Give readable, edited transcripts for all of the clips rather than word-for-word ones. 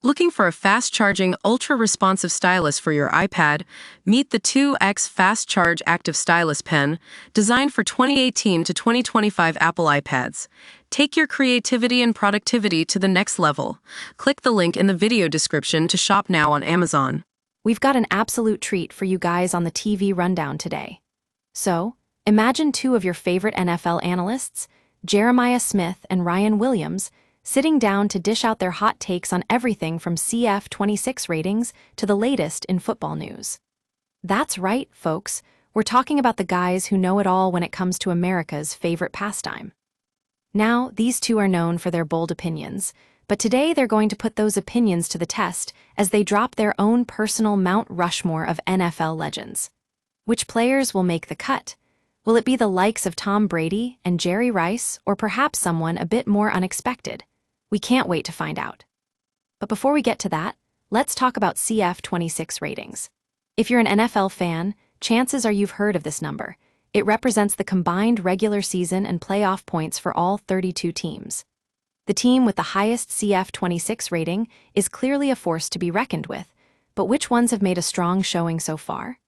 Looking for a fast-charging, ultra-responsive stylus for your iPad? Meet the 2X Fast Charge Active Stylus Pen, designed for 2018 to 2025 Apple iPads. Take your creativity and productivity to the next level. Click the link in the video description to shop now on Amazon. We've got an absolute treat for you guys on the TV rundown today. So, imagine two of your favorite NFL analysts, Jeremiah Smith and Ryan Williams, sitting down to dish out their hot takes on everything from CF26 ratings to the latest in football news. That's right, folks. We're talking about the guys who know it all when it comes to America's favorite pastime. Now, these two are known for their bold opinions, but today they're going to put those opinions to the test as they drop their own personal Mount Rushmore of NFL legends. Which players will make the cut? Will it be the likes of Tom Brady and Jerry Rice, or perhaps someone a bit more unexpected? We can't wait to find out. But before we get to that, let's talk about CF26 ratings. If you're an NFL fan, chances are you've heard of this number. It represents the combined regular season and playoff points for all 32 teams. The team with the highest CF26 rating is clearly a force to be reckoned with, but which ones have made a strong showing so far?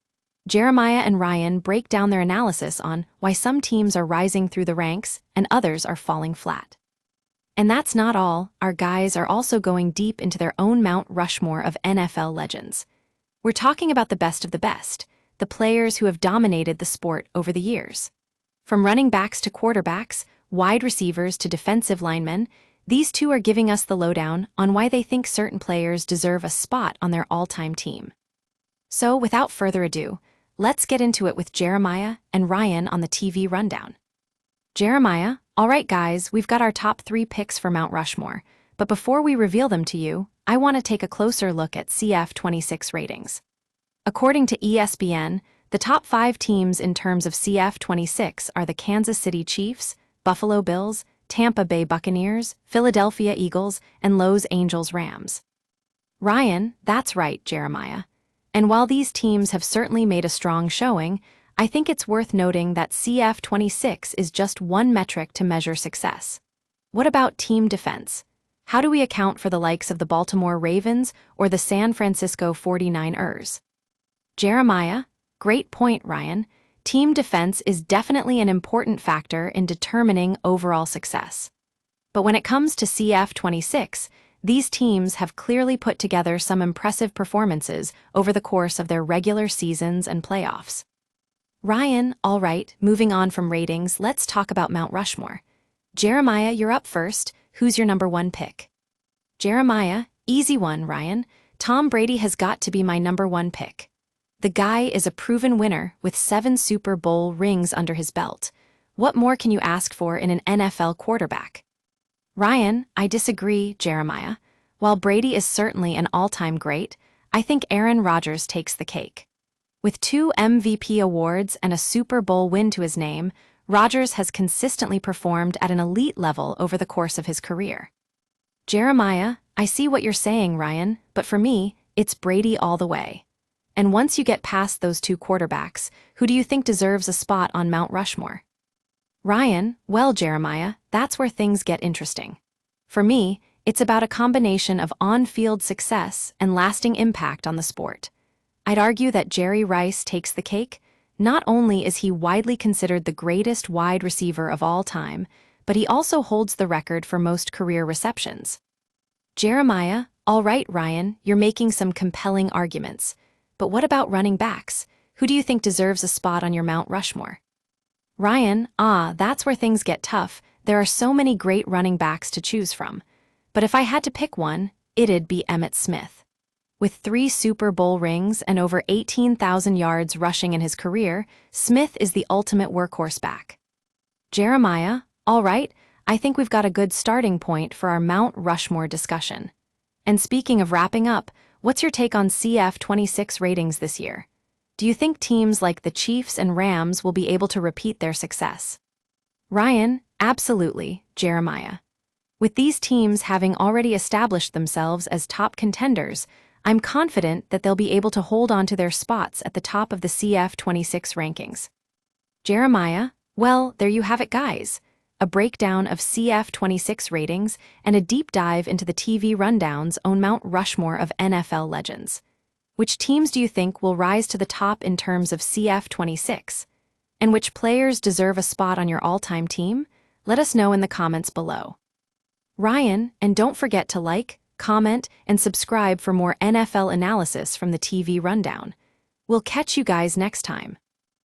Jeremiah and Ryan break down their analysis on why some teams are rising through the ranks and others are falling flat. And that's not all. Our guys are also going deep into their own Mount Rushmore of NFL legends. We're talking about the best of the best, the players who have dominated the sport over the years. From running backs to quarterbacks, wide receivers to defensive linemen, these two are giving us the lowdown on why they think certain players deserve a spot on their all-time team. So, without further ado, let's get into it with Jeremiah and Ryan on the TV rundown. Jeremiah, all right guys, we've got our top 3 picks for Mount Rushmore, but before we reveal them to you, I want to take a closer look at CF26 ratings. According to ESPN, the top 5 teams in terms of CF26 are the Kansas City Chiefs, Buffalo Bills, Tampa Bay Buccaneers, Philadelphia Eagles, and Los Angeles Rams. Ryan, that's right, Jeremiah. And while these teams have certainly made a strong showing, I think it's worth noting that CF26 is just one metric to measure success. What about team defense? How do we account for the likes of the Baltimore Ravens or the San Francisco 49ers? Jeremiah, great point, Ryan. Team defense is definitely an important factor in determining overall success. But when it comes to CF26, these teams have clearly put together some impressive performances over the course of their regular seasons and playoffs. Ryan, all right, moving on from ratings, let's talk about Mount Rushmore. Jeremiah, you're up first. Who's your number 1 pick? Jeremiah, easy one, Ryan. Tom Brady has got to be my number 1 pick. The guy is a proven winner with 7 Super Bowl rings under his belt. What more can you ask for in an NFL quarterback? Ryan, I disagree, Jeremiah. While Brady is certainly an all-time great, I think Aaron Rodgers takes the cake. With 2 MVP awards and a Super Bowl win to his name, Rodgers has consistently performed at an elite level over the course of his career. Jeremiah, I see what you're saying, Ryan, but for me, it's Brady all the way. And once you get past those 2 quarterbacks, who do you think deserves a spot on Mount Rushmore? Ryan, well, Jeremiah, that's where things get interesting. For me, it's about a combination of on-field success and lasting impact on the sport. I'd argue that Jerry Rice takes the cake. Not only is he widely considered the greatest wide receiver of all time, but he also holds the record for most career receptions. Jeremiah, all right, Ryan, you're making some compelling arguments. But what about running backs? Who do you think deserves a spot on your Mount Rushmore? Ryan, that's where things get tough. There are so many great running backs to choose from. But if I had to pick one, it'd be Emmitt Smith. With 3 Super Bowl rings and over 18,000 yards rushing in his career, Smith is the ultimate workhorse back. Jeremiah, all right, I think we've got a good starting point for our Mount Rushmore discussion. And speaking of wrapping up, what's your take on CF26 ratings this year? Do you think teams like the Chiefs and Rams will be able to repeat their success? Ryan, absolutely, Jeremiah. With these teams having already established themselves as top contenders, I'm confident that they'll be able to hold on to their spots at the top of the CF26 rankings. Jeremiah, well, there you have it, guys. a breakdown of CF26 ratings, and a deep dive into the TV Rundown's own Mount Rushmore of NFL legends. Which teams do you think will rise to the top in terms of CF26? And which players deserve a spot on your all-time team? Let us know in the comments below. Ryan, and don't forget to like, comment, and subscribe for more NFL analysis from the TV Rundown. We'll catch you guys next time.